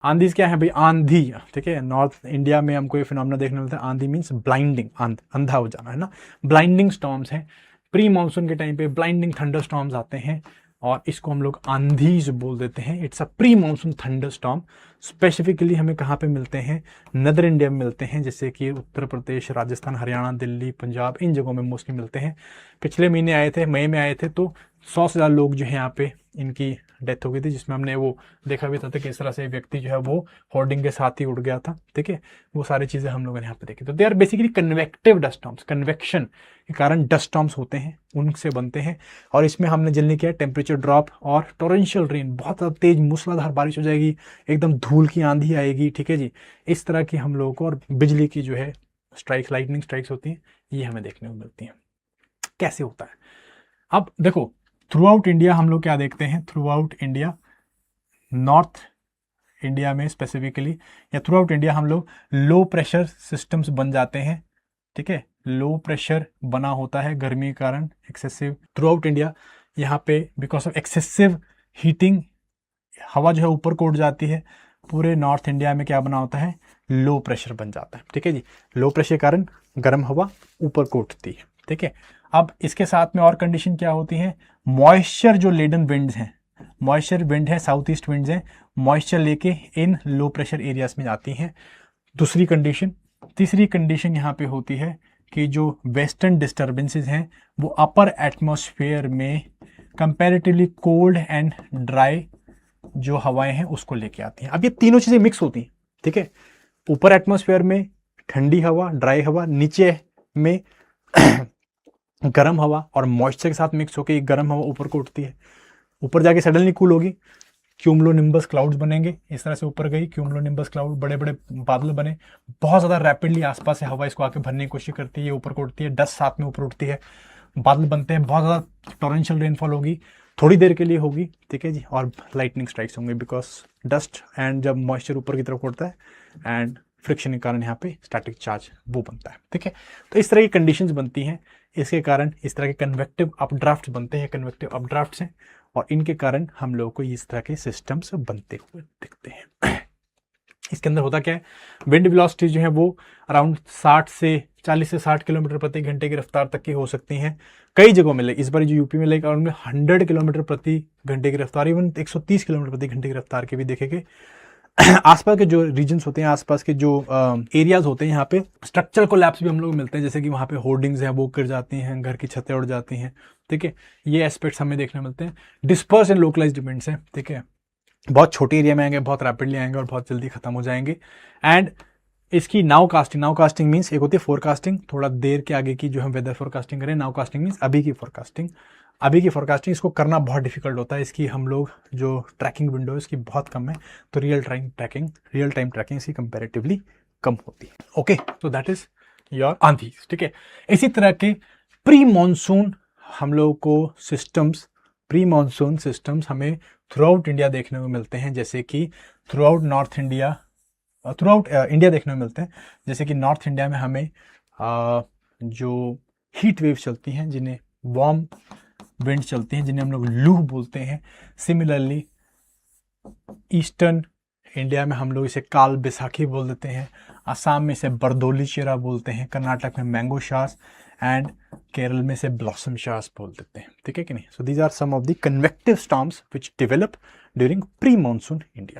आंधीज क्या है भाई, आंधी, ठीक है। नॉर्थ इंडिया में हमको ये फिनोमेना देखने मिलता है, आंधी मीन्स ब्लाइंडिंग, अंधा हो जाना, है ना। ब्लाइंडिंग स्टॉर्म्स हैं, प्री मानसून के टाइम पे ब्लाइंडिंग थंडर स्टॉर्म्स आते हैं और इसको हम लोग आंधीज बोल देते हैं। It's a pre monsoon thunder storm. Specifically हमें कहाँ पे मिलते हैं, नदर इंडिया में मिलते हैं, जैसे कि उत्तर प्रदेश, राजस्थान, हरियाणा, दिल्ली, पंजाब, इन जगहों में मोस्टली मिलते हैं। पिछले महीने आए थे, मई में आए थे, तो 100 से ज़्यादा लोग जो है यहाँ पे इनकी डेथ हो गई थी, जिसमें हमने वो देखा भी था कि किस तरह से व्यक्ति जो है वो होर्डिंग के साथ ही उड़ गया था, ठीक है। वो सारी चीज़ें हम लोगों ने यहाँ पे देखी। तो they are basically convective dust storms, convection के कारण डस्ट स्टॉर्म्स होते हैं, उनसे बनते हैं। और इसमें हमने जल्दी किया टेम्परेचर ड्रॉप और टोरेंशियल रेन, बहुत ज़्यादा तेज मूसलाधार बारिश हो जाएगी, एकदम धूल की आंधी आएगी, ठीक है जी। इस तरह की हम लोगों को, और बिजली की जो है स्ट्राइक्स, लाइटनिंग स्ट्राइक्स होती हैं, ये हमें देखने को मिलती हैं। कैसे होता है, अब देखो, थ्रू आउट इंडिया हम लोग क्या देखते हैं, through out India, north India में स्पेसिफिकली या थ्रू आउट इंडिया हम लोग लो प्रेशर सिस्टम्स बन जाते हैं, ठीक है। लो प्रेशर बना होता है गर्मी के कारण, एक्सेसिव थ्रू आउट इंडिया, यहाँ पे बिकॉज ऑफ एक्सेसिव हीटिंग हवा जो है ऊपर को उड़ जाती है। पूरे नॉर्थ इंडिया में क्या बना होता है, लो प्रेशर बन जाता है, ठीक है जी। लो प्रेशर के कारण गर्म हवा ऊपर को उठती है, ठीक है। अब इसके साथ में और कंडीशन क्या होती है, मॉइस्चर जो लेडन विंड्स हैं, मॉइस्चर विंड है, साउथ ईस्ट विंड्स हैं, मॉइस्चर लेके इन लो प्रेशर एरियाज में जाती हैं। दूसरी कंडीशन, तीसरी कंडीशन यहाँ पे होती है कि जो वेस्टर्न डिस्टर्बेंसेस हैं वो अपर एटमॉस्फेयर में कंपैरेटिवली कोल्ड एंड ड्राई जो हवाएं हैं उसको लेके आती हैं। अब ये तीनों चीजें मिक्स होती हैं, ठीक है। ऊपर एटमॉस्फेयर में ठंडी हवा, ड्राई हवा, नीचे में गर्म हवा, और मॉइस्चर के साथ मिक्स होकर गर्म हवा ऊपर को उठती है। ऊपर जाके सडनली कूल होगी, क्यूमुलोनिम्बस क्लाउड्स बनेंगे, इस तरह से ऊपर गई क्यूमुलोनिम्बस क्लाउड, बड़े बड़े बादल बने, बहुत ज़्यादा रैपिडली आसपास से हवा इसको आके भरने की कोशिश करती है, ऊपर को उठती है, डस्ट साथ में ऊपर उठती है, बादल बनते हैं, बहुत ज़्यादा टॉरेंशियल रेनफॉल होगी, थोड़ी देर के लिए होगी, ठीक है जी, और लाइटनिंग स्ट्राइक्स होंगे बिकॉज डस्ट एंड जब मॉइस्चर ऊपर की तरफ उड़ता है एंड फ्रिक्शन के कारण यहाँ पे स्टैटिक चार्ज वो बनता है, ठीक है। तो इस तरह की कंडीशंस बनती हैं, इसके कारण इस तरह के कन्वेक्टिव अपड्राफ्ट बनते हैं, कन्वेक्टिव अपड्राफ्ट्स हैं, और इनके कारण हम लोगों को इस तरह के सिस्टम्स बनते हुए दिखते हैं। इसके अंदर होता क्या है, विंड वेलोसिटी जो है वो अराउंड 40 से 60 किलोमीटर प्रति घंटे की रफ्तार तक की हो सकती हैं। कई जगहों में इस बार जो यूपी में लेकर उनमें 100 किलोमीटर प्रति घंटे की रफ्तार, इवन 130 किलोमीटर प्रति घंटे की रफ्तार के भी देखेंगे। आसपास के जो रीजन्स होते हैं, आसपास के जो एरियाज होते हैं, यहाँ पे स्ट्रक्चर कोलैप्स भी हम लोग मिलते हैं, जैसे कि वहाँ पे होर्डिंग्स हैं वो गिर जाती हैं, घर की छतें उड़ जाती हैं, ठीक है। ये एस्पेक्ट्स हमें देखने मिलते हैं। डिस्पर्स एंड लोकलाइज्ड इवेंट्स हैं, ठीक है, बहुत छोटे एरिया में आएंगे, बहुत रैपिडली आएंगे और बहुत जल्दी खत्म हो जाएंगे। एंड इसकी नाउ कास्टिंग मीन्स एक होती है फोरकास्टिंग, थोड़ा देर के आगे की जो हम वेदर फोरकास्टिंग करें। नाउ कास्टिंग मीन्स अभी की फोरकास्टिंग, इसको करना बहुत डिफिकल्ट होता है। इसकी हम लोग जो ट्रैकिंग विंडो है इसकी बहुत कम है, तो रियल टाइम ट्रैकिंग इसकी कंपेरेटिवली कम होती है। ओके, तो दैट इज योर आंधी, ठीक है। इसी तरह के प्री मानसून हम लोग को प्री मानसून सिस्टम्स हमें थ्रू आउट इंडिया देखने को मिलते हैं, जैसे कि थ्रू आउट इंडिया देखने को मिलते हैं। जैसे कि नॉर्थ इंडिया में हमें जो हीट वेव चलती हैं, जिन्हें वार्म विंड चलती हैं, जिन्हें हम लोग लू बोलते हैं। सिमिलरली ईस्टर्न इंडिया में हम लोग इसे काल बैसाखी बोल देते हैं, असम में इसे बरदोली चेरा बोलते हैं, कर्नाटक में मैंगो शास, एंड केरल में से ब्लॉसम शास बोल देते हैं, ठीक है कि नहीं। So these are some of the convective storms which develop during pre monsoon India.